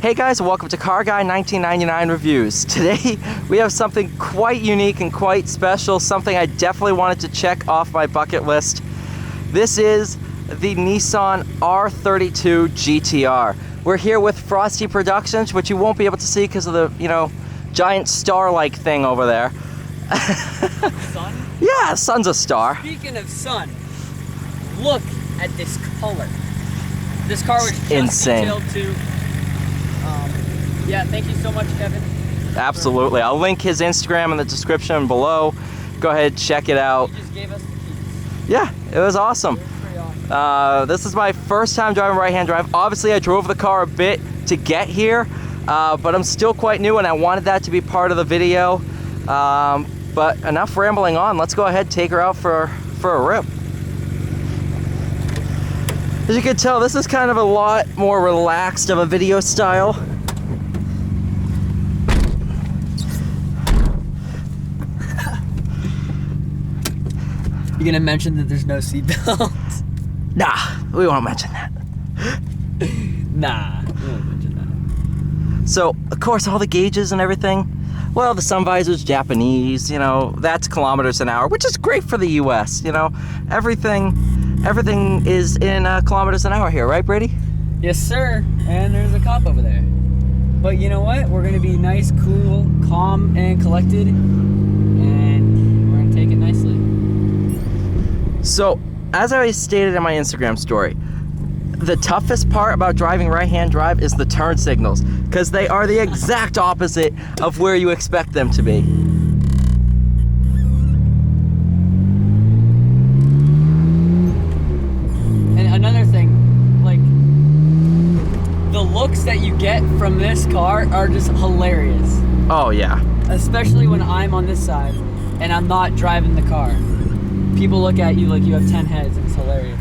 Hey guys, welcome to Car Guy 1999 Reviews. Today we have something quite unique and quite special, something I definitely wanted to check off my bucket list. This is the Nissan R32 GTR. We're here with Frosty Productions, which you won't be able to see because of the, giant star-like thing over there. Sun? Yeah, sun's a star. Speaking of sun, look at this color. This car was just insane. detailed too. Yeah, thank you so much, Kevin. Absolutely. I'll link his Instagram in the description below. Go ahead, check it out. He just gave us the keys. Yeah, it was awesome. It was pretty awesome. This is my first time driving right-hand drive. Obviously, I drove the car a bit to get here, but I'm still quite new and I wanted that to be part of the video. But enough rambling on. Let's go ahead and take her out for a rip. As you can tell, this is kind of a lot more relaxed of a video style. You gonna mention that there's no seatbelts? Nah, we won't mention that. Nah, we won't mention that. So, of course, all the gauges and everything, well, the sun visor's Japanese, that's kilometers an hour, which is great for the US, Everything is in kilometers an hour here, right, Brady? Yes, sir. And there's a cop over there. But you know what? We're gonna be nice, cool, calm, and collected, and we're gonna take it nicely. So, as I stated in my Instagram story, the toughest part about driving right-hand drive is the turn signals, because they are the exact opposite of where you expect them to be. And another thing, like, the looks that you get from this car are just hilarious. Oh, yeah. Especially when I'm on this side and I'm not driving the car. People look at you like you have 10 heads, and it's hilarious.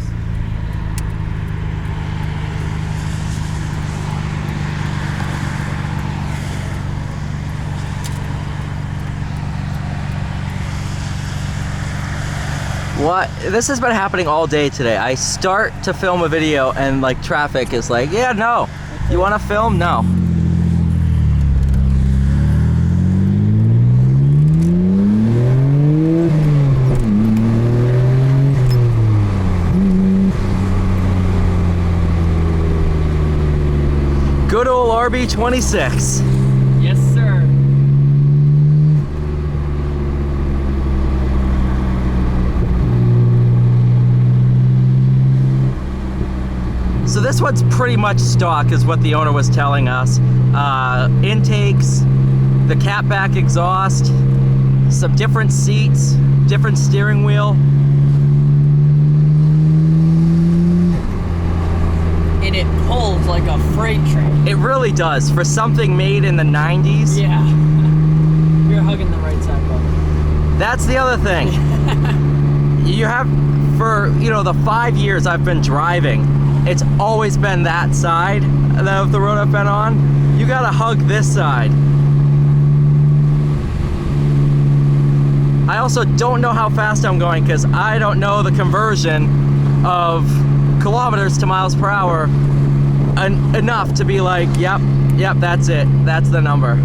What? This has been happening all day today. I start to film a video and traffic is like, yeah, no. You want to film? No. Good old RB26. Yes, sir. So this one's pretty much stock is what the owner was telling us. Intakes, the catback exhaust, some different seats, different steering wheel. And it pulls like a freight train. It really does. For something made in the 90s. Yeah. You're hugging the right side button. That's the other thing. You have, for, the 5 years I've been driving, it's always been that side of the road I've been on. You gotta hug this side. I also don't know how fast I'm going because I don't know the conversion of kilometers to miles per hour enough to be like, yep, that's it. That's the number.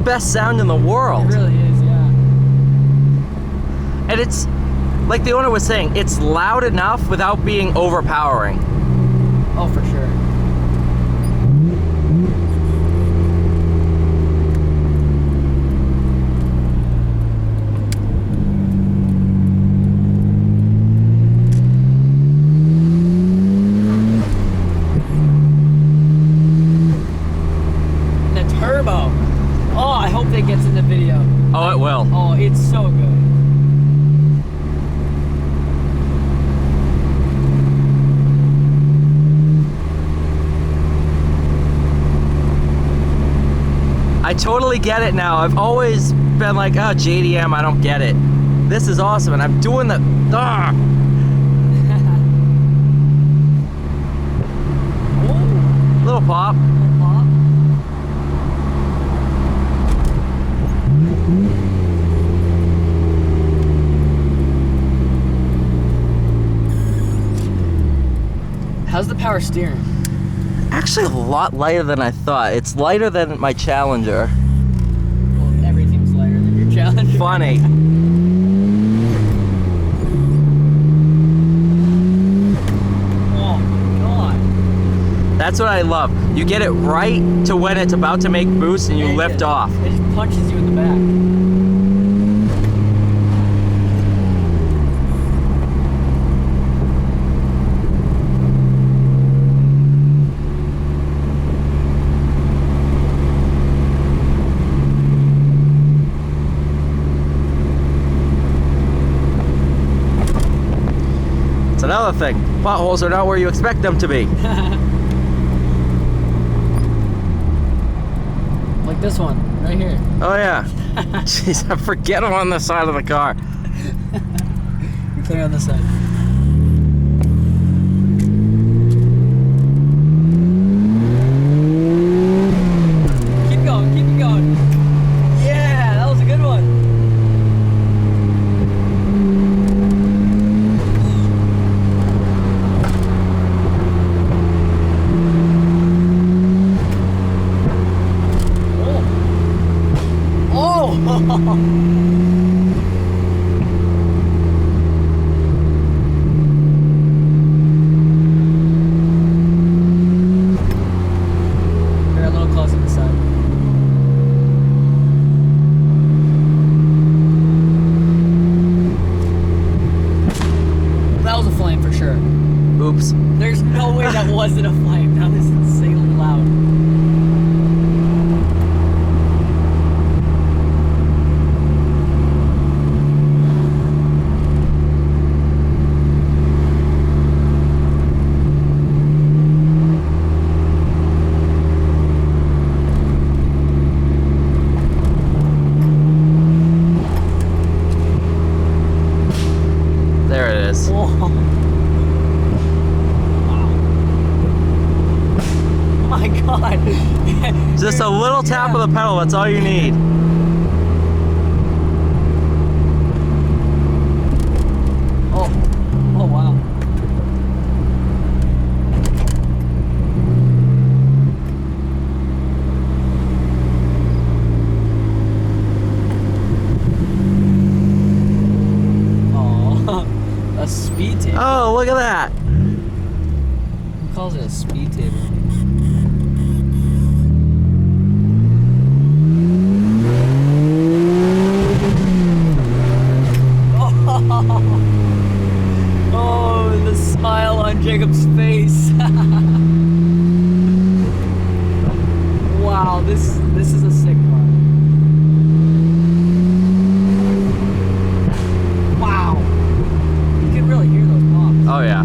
Best sound in the world. It really is, yeah. And it's, like the owner was saying, it's loud enough without being overpowering. Oh, for sure. gets in the video. Oh, it will. Oh, it's so good. I totally get it now. I've always been like, oh, JDM, I don't get it. This is awesome, and I'm doing the, little pop. How's the power steering? Actually a lot lighter than I thought. It's lighter than my Challenger. Well, everything's lighter than your Challenger. Funny. Oh my god. That's what I love. You get it right to when it's about to make boost and you lift off. It just punches you in the back. It's another thing. Potholes are not where you expect them to be. Like this one, right here. Oh yeah. Jeez, I forget them on the side of the car. You're clear on this side. Keep going, keep it going. Yeah, that was a good one. They're a little close to the side. That was a flame for sure. Oops. There's no way that wasn't a flame. That was insanely loud. There it is. Whoa. Wow. Oh my god. Just a little tap of the pedal, that's all you need. Oh. Oh wow. Oh. A speed table. Oh, look at that. Who calls it a speed table? Oh, the smile on Jacob's face. Wow, this is a sick car. Wow. You can really hear those pops. Oh yeah.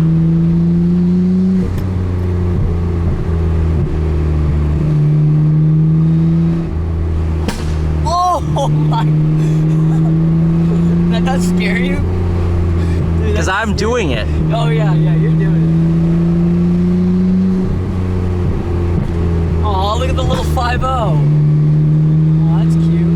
Oh my. That does scare you? Because I'm doing it. Oh yeah, you're doing it. Oh, look at the little 5.0. Oh, that's cute.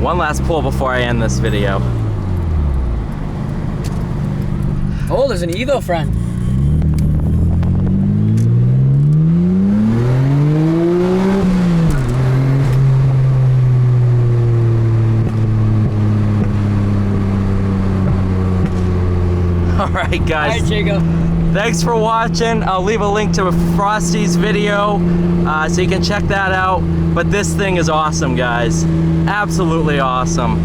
One last pull before I end this video. Oh, there's an Evo friend. All right, All guys. right, Jacob. Thanks for watching. I'll leave a link to Frosty's video so you can check that out. But this thing is awesome, guys. Absolutely awesome.